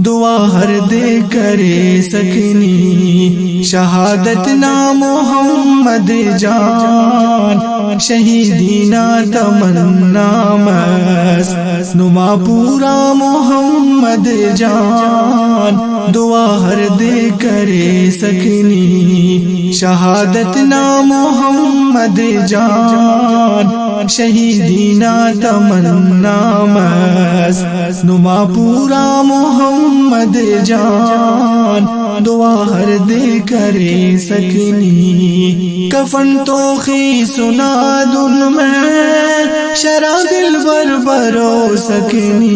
دعا ہر دے کرے سکنی شہادت نام محمد جان شہیدینا تمنا مست نما پورا محمد جان دعا ہر دے کرے سکنی شہادت نام محمد جان شہیدینا تمنا مست نما پورا محمد جان دعا ہر دے کرے سکنی کفن تو خی سنا دن میں شرع دل برو سکنی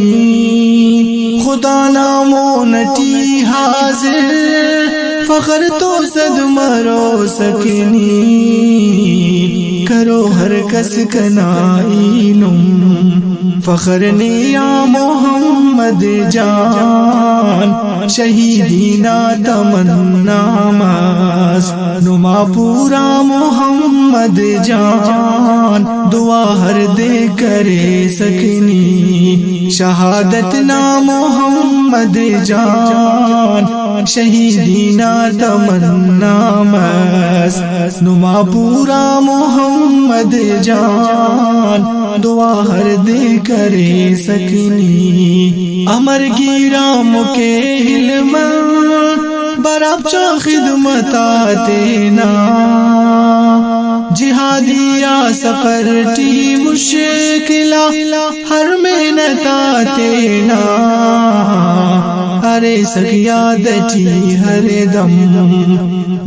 خدا نامو نٹی حاضر فخر تو صد مرو سکنی کرو ہر کس کنائنم فخر نیا محمد جان شہیدینا تمنا مست نما پورا محمد جان دعا ہر دے کرے سکنی شہادت نام محمد جان شہیدینا تمنا مست نما پورا محمد جان دعا ہر دے کرے سکنی امر گیرام کے علم براب چا خدمت آتینا جہادیا سفر ٹی مشکلہ ہر محنت آتینا ارے سیادتی ہر دم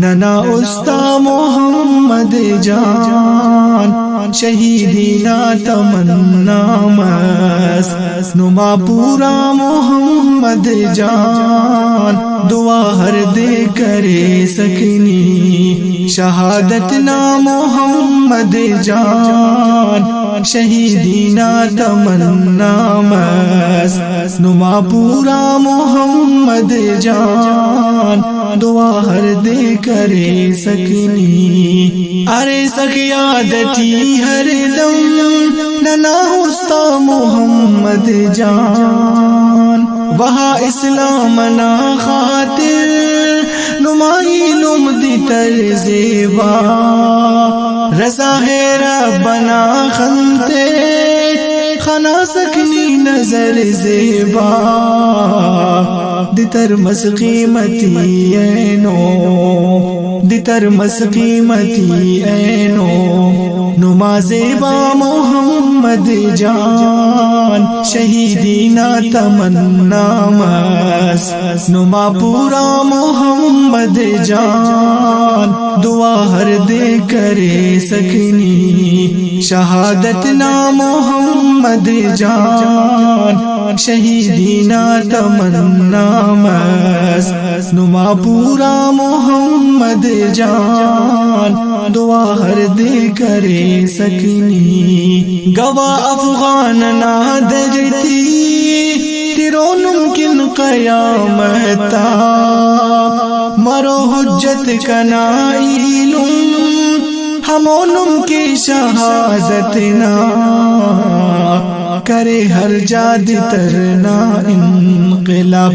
ننا استا محمد جان شہیدینا تمنا مست نما پورا محمد جان دعا ہر دے کرے سکنی شہادت نام محمد جان شہیدینا تمنا مست نما پورا محمد جان دعا ہر دے کرے سکنی ارے سیادتی ہر دم ننا استا محمد جان وہاں اسلام نا خاطر نمائی نم دی تر زیبا رضا ہے ربنا خنتے خنا سکنی نظر زیبا دتر مسقیمتی اینو دتر مسقیمتی اینو نما زیبا محمد جان شہیدینا تمنا مست نما پورا محمد جان دعا ہر دے کرے سکنی شہادت نام محمد جان شہیدینا تمنا مست نما پورا محمد جان دعا ہر دے کرے سکنی گواہ افغان نہ درتی تیرو ممکن قیامتا مرو حجت کنائیلم ہمونم کی شہادتنا کرے ہر جاد ترنا انقلاب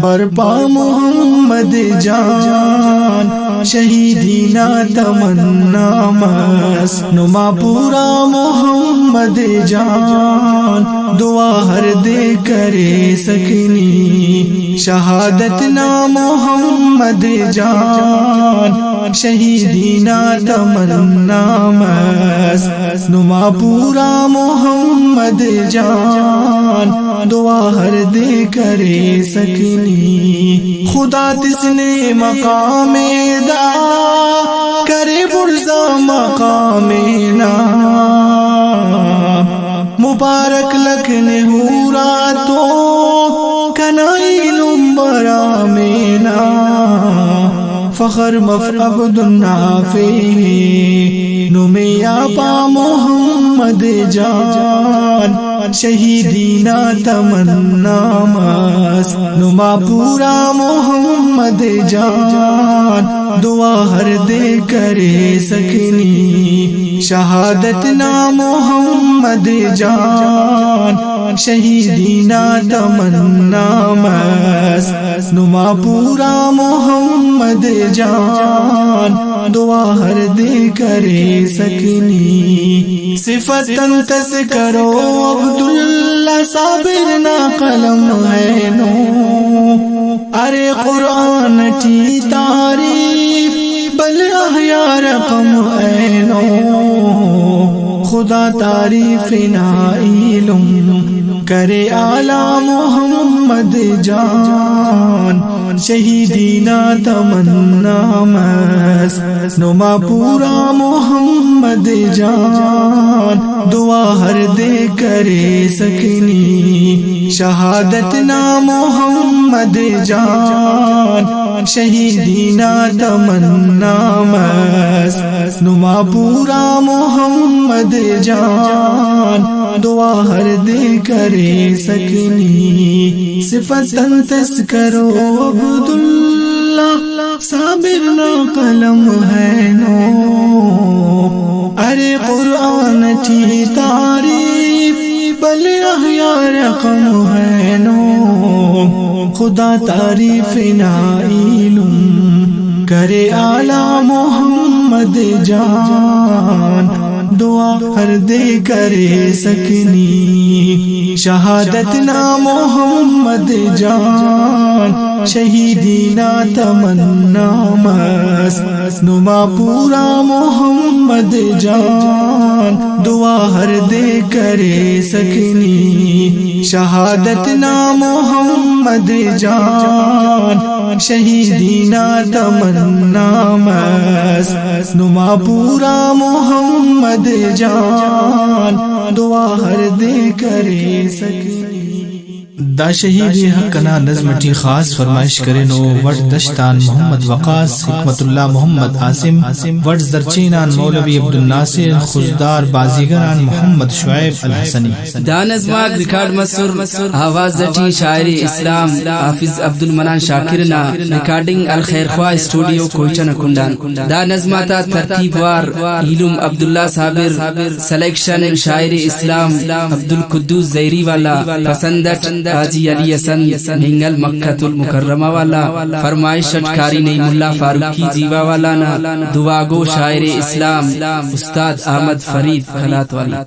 برپا محمد جان شہیدینا تمنا مست نما پورا محمد جان دعا ہر دے کرے سکنی شہادت نام محمد جان شہیدینا تمنا مست نما پورا محمد جان دعا ہر دے کرے سکنی خدا تس نے مقام دا کرے برزا مقام نا مبارک لکھن ہورا تو کنائی لمبرا مینا فخر مفعبد النافع نمیا پا محمد محمد جان شہیدینا تمنا مست نما پورا محمد جان دعا ہر دے کرے سکنی شہادت نا محمد جان شہیدینا تمنا مست نما پورا محمد جان دعا ہر دے کرے سکنی صفتاً تذکرو عبداللہ صابر نا قلم ہے نو ارے قرآن کی تعریف بل احیا رقم ہے نو خدا تعریف نا علم کرے اعلی محمد جان شہیدینا تمنا مست نما پورا محمد جان دعا ہر دے کرے سکنی شہادت نا محمد جان شہیدینا تمنا مست نما پورا محمد جان دعا ہر دے کرے سکنی صفتاً تذکرو عبداللہ صابر نا قلم ہے نو ارے قرآن کی تعریف بل احیا رقم ہے نو خدا تعریف نا علم کرے اعلی محمد جان دعا ہر دے کرے سکنی شہادت نا محمد جان شہیدینا تمنا مست نما پورا محمد جان دعا ہر دے کرے سکنی شہادت نا محمد جان شہیدینا تمنا مست نما پورا محمد جان دعا ہر دے کرے سکنی دا شہید حق کنا نظم ٹی خاص فرمائش کرے نو وٹ دشتان محمد وقاص حکمت اللہ محمد عاصم وٹ زرچینان مولوی عبدالناصر خزدار بازیگران محمد شعیب الحسنی دا نظماک ریکارڈ مصر آواز دٹی شاعر اسلام حافظ عبدالمنان شاکرنا ریکارڈنگ الخیر خواہ اسٹوڈیو کوئٹہ نکندان دا نظماتا ترتیب وار علم عبداللہ صابر سلیکشن شاعر اسلام عبدالقدوس زیری والا پسندٹ حاجی علی حسن ہنگل مکہ المکرمہ والا فرمائش شٹکاری نعیم اللہ فاروقی جیوا والا نا دعا گو شاعر اسلام استاد احمد فرید خلات والا